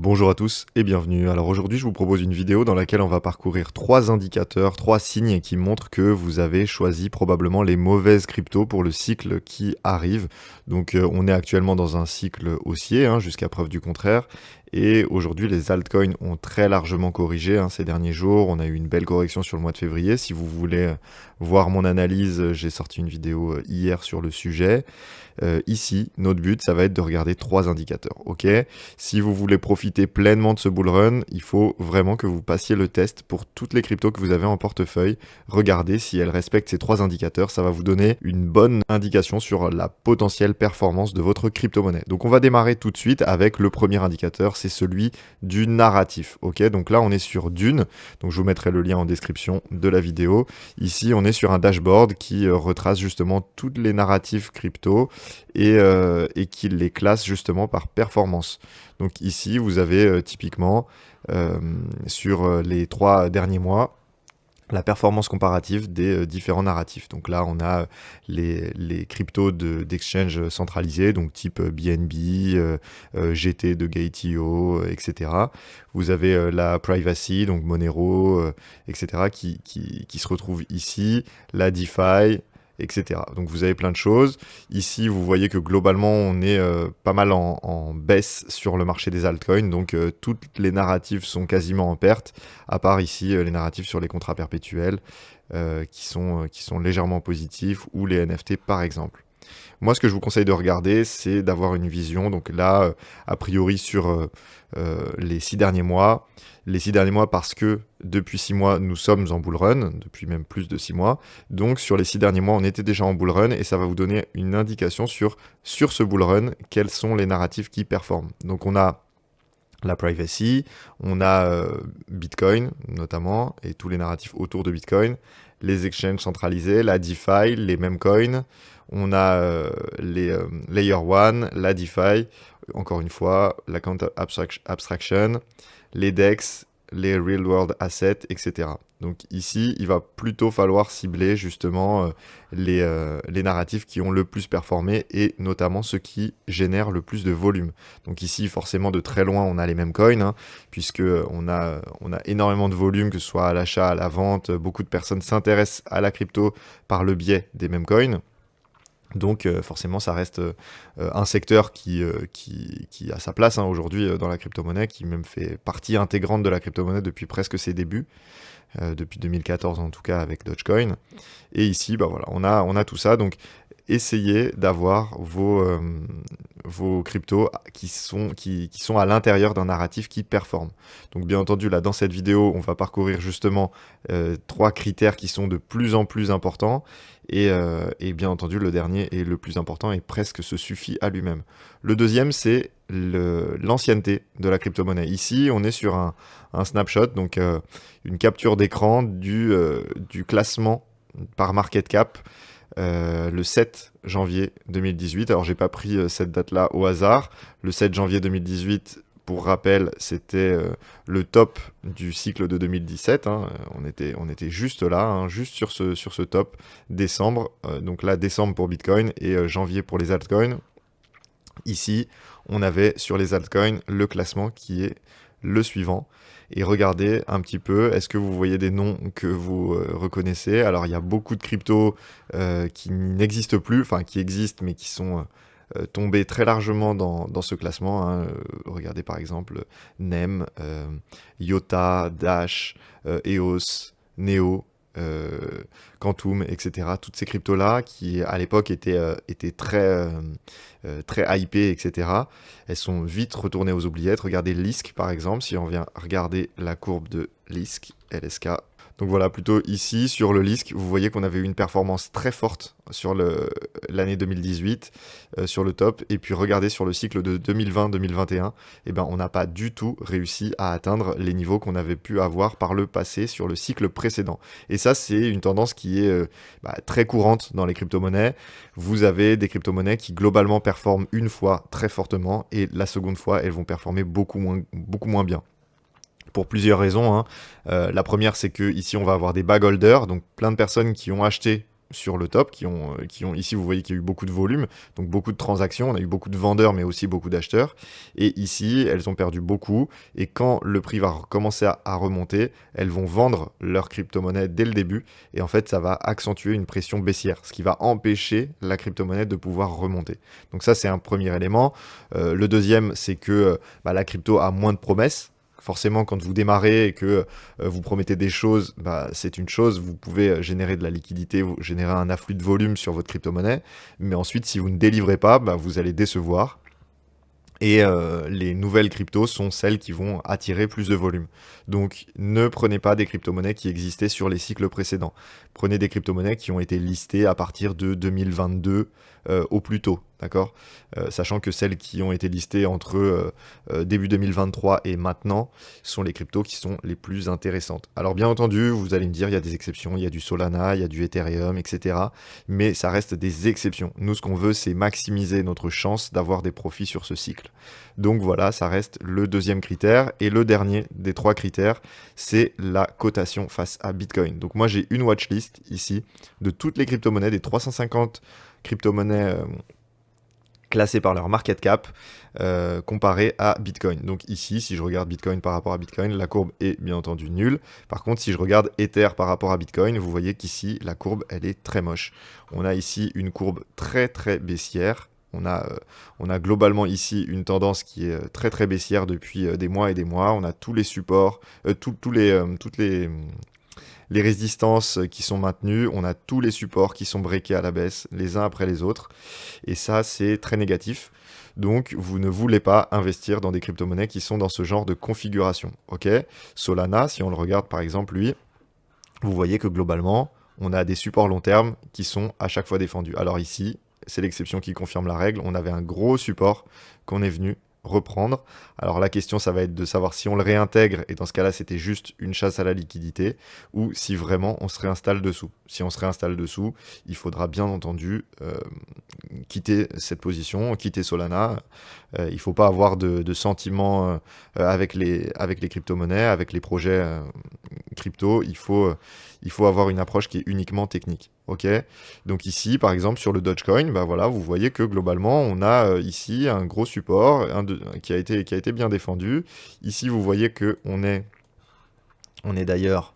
Bonjour à tous et bienvenue. Alors aujourd'hui, je vous propose une vidéo dans laquelle on va parcourir 3 indicateurs, 3 signes qui montrent que vous avez choisi probablement les mauvaises cryptos pour le cycle qui arrive. Donc on est actuellement dans un cycle haussier, jusqu'à preuve du contraire. Et aujourd'hui, les altcoins ont très largement corrigé ces derniers jours. On a eu une belle correction sur le mois de février. Si vous voulez voir mon analyse, j'ai sorti une vidéo hier sur le sujet. Ici, notre but, ça va être de regarder 3 indicateurs. Ok. Si vous voulez profiter pleinement de ce bull run, il faut vraiment que vous passiez le test pour toutes les cryptos que vous avez en portefeuille. Regardez si elles respectent ces 3 indicateurs. Ça va vous donner une bonne indication sur la potentielle performance de votre crypto-monnaie. Donc on va démarrer tout de suite avec le premier indicateur, c'est celui du narratif. Ok, donc là on est sur Dune. Donc je vous mettrai le lien en description de la vidéo. Ici on est sur un dashboard qui retrace justement toutes les narratifs crypto et qui les classe justement par performance. Donc ici, vous avez typiquement sur les 3 derniers mois, la performance comparative des différents narratifs. Donc là, on a les cryptos d'exchange centralisés, donc type BNB, GT de Gate.io, etc. Vous avez la privacy, donc Monero, etc., qui se retrouve ici, la DeFi, etc. Donc vous avez plein de choses. Ici, vous voyez que globalement, on est pas mal en baisse sur le marché des altcoins. Donc toutes les narratifs sont quasiment en perte, à part ici les narratifs sur les contrats perpétuels qui sont légèrement positifs, ou les NFT par exemple. Moi, ce que je vous conseille de regarder, c'est d'avoir une vision. Donc là, a priori sur les 6 derniers mois. Les 6 derniers mois parce que depuis 6 mois, nous sommes en bull run, depuis même plus de 6 mois. Donc sur les 6 derniers mois, on était déjà en bull run et ça va vous donner une indication sur ce bull run, quels sont les narratifs qui performent. Donc on a la privacy, on a Bitcoin notamment, et tous les narratifs autour de Bitcoin, les exchanges centralisés, la DeFi, les mêmes coins, on a les Layer 1, la DeFi, encore une fois, l'account abstraction, les DEX, les Real World Assets, etc. Donc ici, il va plutôt falloir cibler justement les narratifs qui ont le plus performé et notamment ceux qui génèrent le plus de volume. Donc ici, forcément, de très loin, on a les mêmes coins, puisque on a énormément de volume, que ce soit à l'achat, à la vente. Beaucoup de personnes s'intéressent à la crypto par le biais des mêmes coins. Donc forcément, ça reste un secteur qui a sa place aujourd'hui dans la crypto-monnaie, qui même fait partie intégrante de la crypto-monnaie depuis presque ses débuts, depuis 2014 en tout cas avec Dogecoin. Et ici, bah voilà, on a tout ça. Donc essayez d'avoir vos cryptos qui sont à l'intérieur d'un narratif qui performe. Donc bien entendu, là dans cette vidéo, on va parcourir justement 3 critères qui sont de plus en plus importants. Et bien entendu, le dernier est le plus important et presque se suffit à lui-même. Le deuxième, c'est l'ancienneté de la crypto-monnaie. Ici, on est sur un snapshot, donc une capture d'écran du classement par market cap le 7 janvier 2018. Alors, j'ai pas pris cette date-là au hasard. Le 7 janvier 2018, pour rappel, c'était le top du cycle de 2017. On était juste là, juste sur ce top. Décembre, donc là, décembre pour Bitcoin et janvier pour les altcoins. Ici, on avait sur les altcoins le classement qui est le suivant. Et regardez un petit peu, est-ce que vous voyez des noms que vous reconnaissez? Alors, il y a beaucoup de cryptos qui n'existent plus, enfin qui existent, mais qui sont tombés très largement dans ce classement. Regardez par exemple NEM, IOTA, Dash, EOS, Neo, Quantum, etc. Toutes ces cryptos-là qui à l'époque étaient très hypées, etc. Elles sont vite retournées aux oubliettes. Regardez LISC par exemple, si on vient regarder la courbe de LISC, LSK. Donc voilà, plutôt ici, sur le LISC, vous voyez qu'on avait eu une performance très forte sur l'année 2018, sur le top. Et puis regardez sur le cycle de 2020-2021, eh ben, on n'a pas du tout réussi à atteindre les niveaux qu'on avait pu avoir par le passé sur le cycle précédent. Et ça, c'est une tendance qui est très courante dans les crypto-monnaies. Vous avez des crypto-monnaies qui globalement performent une fois très fortement et la seconde fois, elles vont performer beaucoup moins bien. Pour plusieurs raisons. La première, c'est que ici on va avoir des bag holders, donc plein de personnes qui ont acheté sur le top, ici vous voyez qu'il y a eu beaucoup de volume, donc beaucoup de transactions, on a eu beaucoup de vendeurs mais aussi beaucoup d'acheteurs, et ici elles ont perdu beaucoup, et quand le prix va commencer à remonter, elles vont vendre leur crypto-monnaie dès le début, et en fait ça va accentuer une pression baissière, ce qui va empêcher la crypto-monnaie de pouvoir remonter. Donc ça c'est un premier élément. Le deuxième c'est que la crypto a moins de promesses. Forcément, quand vous démarrez et que vous promettez des choses, c'est une chose, vous pouvez générer de la liquidité, vous générer un afflux de volume sur votre crypto-monnaie, mais ensuite, si vous ne délivrez pas, vous allez décevoir. Et les nouvelles cryptos sont celles qui vont attirer plus de volume. Donc ne prenez pas des crypto-monnaies qui existaient sur les cycles précédents. Prenez des crypto-monnaies qui ont été listées à partir de 2022 au plus tôt, d'accord, sachant que celles qui ont été listées entre début 2023 et maintenant sont les cryptos qui sont les plus intéressantes. Alors bien entendu, vous allez me dire, il y a des exceptions, il y a du Solana, il y a du Ethereum, etc. Mais ça reste des exceptions. Nous, ce qu'on veut, c'est maximiser notre chance d'avoir des profits sur ce cycle. Donc voilà, ça reste le deuxième critère. Et le dernier des trois critères, c'est la cotation face à Bitcoin. Donc moi, j'ai une watchlist ici de toutes les crypto-monnaies, des 350 crypto-monnaies classées par leur market cap comparé à Bitcoin. Donc ici, si je regarde Bitcoin par rapport à Bitcoin, la courbe est bien entendu nulle. Par contre, si je regarde Ether par rapport à Bitcoin, vous voyez qu'ici, la courbe, elle est très moche. On a ici une courbe très très baissière. On a globalement ici une tendance qui est très très baissière depuis des mois et des mois. On a tous les supports, toutes les résistances qui sont maintenues, on a tous les supports qui sont breakés à la baisse, les uns après les autres, et ça c'est très négatif. Donc vous ne voulez pas investir dans des crypto-monnaies qui sont dans ce genre de configuration. Ok, Solana, si on le regarde par exemple, lui, vous voyez que globalement, on a des supports long terme qui sont à chaque fois défendus. Alors ici, c'est l'exception qui confirme la règle, on avait un gros support qu'on est venu reprendre. Alors la question, ça va être de savoir si on le réintègre, et dans ce cas-là, c'était juste une chasse à la liquidité, ou si vraiment on se réinstalle dessous. Si on se réinstalle dessous, il faudra bien entendu quitter cette position, quitter Solana. Il ne faut pas avoir de sentiments avec les crypto-monnaies, avec les projets crypto. Il faut avoir une approche qui est uniquement technique. Ok, donc ici, par exemple, sur le Dogecoin, voilà, vous voyez que globalement, on a ici un gros support qui a été bien défendu. Ici, vous voyez que on est d'ailleurs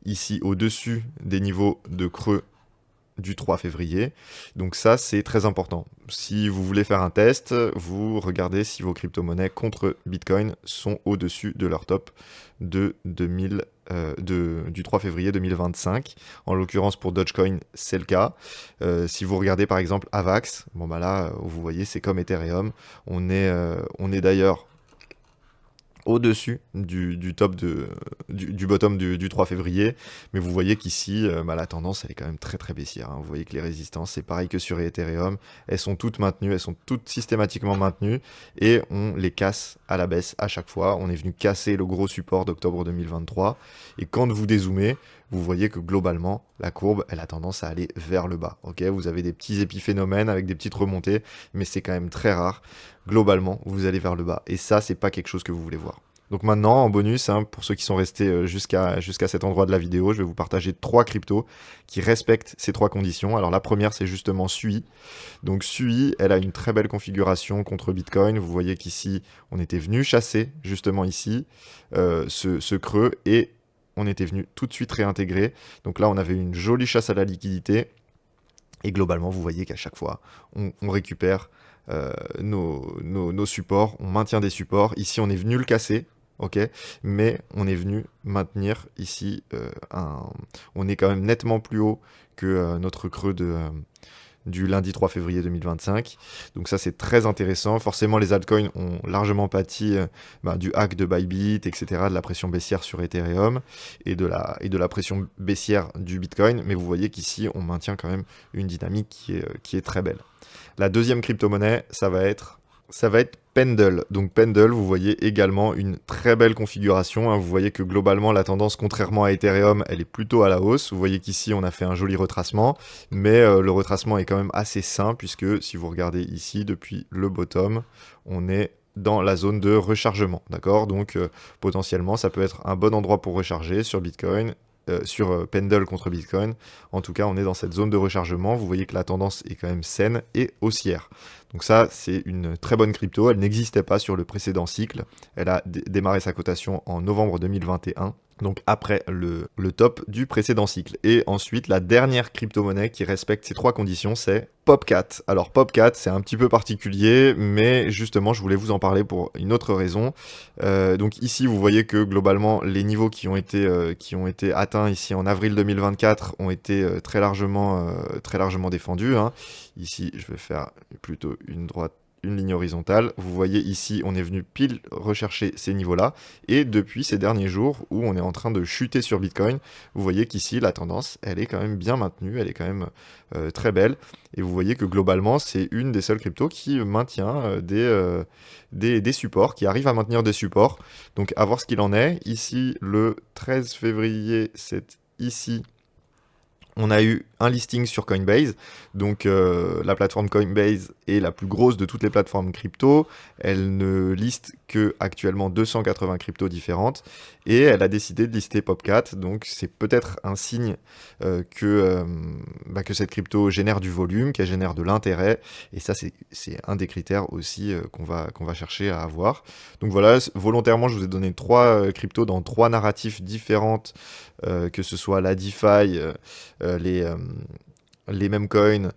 ici au-dessus des niveaux de creux du 3 février. Donc ça, c'est très important. Si vous voulez faire un test, vous regardez si vos crypto-monnaies contre Bitcoin sont au-dessus de leur top du 3 février 2025. En l'occurrence, pour Dogecoin, c'est le cas. Si vous regardez par exemple Avax, là, vous voyez, c'est comme Ethereum. On est d'ailleurs au-dessus du top du bottom du 3 février, mais vous voyez qu'ici, la tendance, elle est quand même très très baissière, hein. Vous voyez que les résistances, c'est pareil que sur Ethereum, elles sont toutes maintenues, elles sont toutes systématiquement maintenues, et on les casse à la baisse à chaque fois. On est venu casser le gros support d'octobre 2023, et quand vous dézoomez, vous voyez que globalement, la courbe, elle a tendance à aller vers le bas. Ok, vous avez des petits épiphénomènes avec des petites remontées, mais c'est quand même très rare. Globalement, vous allez vers le bas. Et ça, c'est pas quelque chose que vous voulez voir. Donc maintenant, en bonus, hein, pour ceux qui sont restés jusqu'à cet endroit de la vidéo, je vais vous partager 3 cryptos qui respectent ces 3 conditions. Alors la première, c'est justement SUI. Donc SUI, elle a une très belle configuration contre Bitcoin. Vous voyez qu'ici, on était venu chasser justement ici ce creux, et on était venu tout de suite réintégrer. Donc là, on avait une jolie chasse à la liquidité. Et globalement, vous voyez qu'à chaque fois, on récupère nos supports, on maintient des supports. Ici, on est venu le casser, ok, mais on est venu maintenir ici on est quand même nettement plus haut que notre creux du lundi 3 février 2025. Donc ça, c'est très intéressant. Forcément, les altcoins ont largement pâti du hack de Bybit, etc., de la pression baissière sur Ethereum et de la pression baissière du Bitcoin. Mais vous voyez qu'ici, on maintient quand même une dynamique qui est très belle. La deuxième crypto-monnaie, ça va être Pendle. Donc Pendle, vous voyez également une très belle configuration, hein. Vous voyez que globalement, la tendance, contrairement à Ethereum, elle est plutôt à la hausse. Vous voyez qu'ici, on a fait un joli retracement, mais le retracement est quand même assez sain, puisque si vous regardez ici, depuis le bottom, on est dans la zone de rechargement, d'accord. Donc potentiellement, ça peut être un bon endroit pour recharger sur Bitcoin. Pendle contre Bitcoin. En tout cas, on est dans cette zone de rechargement. Vous voyez que la tendance est quand même saine et haussière. Donc ça, c'est une très bonne crypto. Elle n'existait pas sur le précédent cycle. Elle a démarré sa cotation en novembre 2021. Donc après le top du précédent cycle. Et ensuite, la dernière crypto-monnaie qui respecte ces trois conditions, c'est Popcat. Alors Popcat, c'est un petit peu particulier, mais justement, je voulais vous en parler pour une autre raison. Donc ici, vous voyez que globalement, les niveaux qui ont été atteints ici en avril 2024 ont été très largement défendus, hein. Ici, je vais faire plutôt une ligne horizontale. Vous voyez ici, on est venu pile rechercher ces niveaux-là. Et depuis ces derniers jours où on est en train de chuter sur Bitcoin, vous voyez qu'ici, la tendance, elle est quand même bien maintenue, elle est quand même très belle. Et vous voyez que globalement, c'est une des seules cryptos qui maintient des supports, qui arrive à maintenir des supports. Donc à voir ce qu'il en est. Ici, le 13 février, c'est ici. On a eu un listing sur Coinbase, donc la plateforme Coinbase est la plus grosse de toutes les plateformes crypto. Elle ne liste que actuellement 280 cryptos différentes et elle a décidé de lister Popcat. Donc c'est peut-être un signe que cette crypto génère du volume, qu'elle génère de l'intérêt. Et ça c'est un des critères aussi qu'on va chercher à avoir. Donc voilà, volontairement je vous ai donné trois cryptos dans trois narratifs différentes, que ce soit la DeFi, les mêmes coins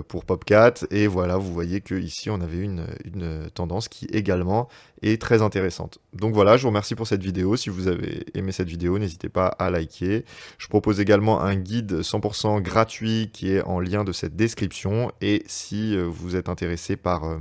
pour Popcat, et voilà, vous voyez que ici on avait une tendance qui également est très intéressante. Donc voilà, je vous remercie pour cette vidéo. Si vous avez aimé cette vidéo, n'hésitez pas à liker. Je propose également un guide 100% gratuit qui est en lien de cette description, et si vous êtes intéressé par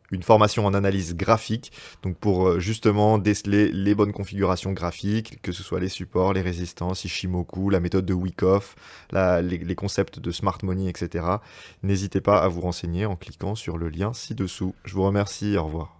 une formation en analyse graphique, donc pour justement déceler les bonnes configurations graphiques, que ce soit les supports, les résistances, Ishimoku, la méthode de Wyckoff, les concepts de smart money, etc. N'hésitez pas à vous renseigner en cliquant sur le lien ci-dessous. Je vous remercie, au revoir.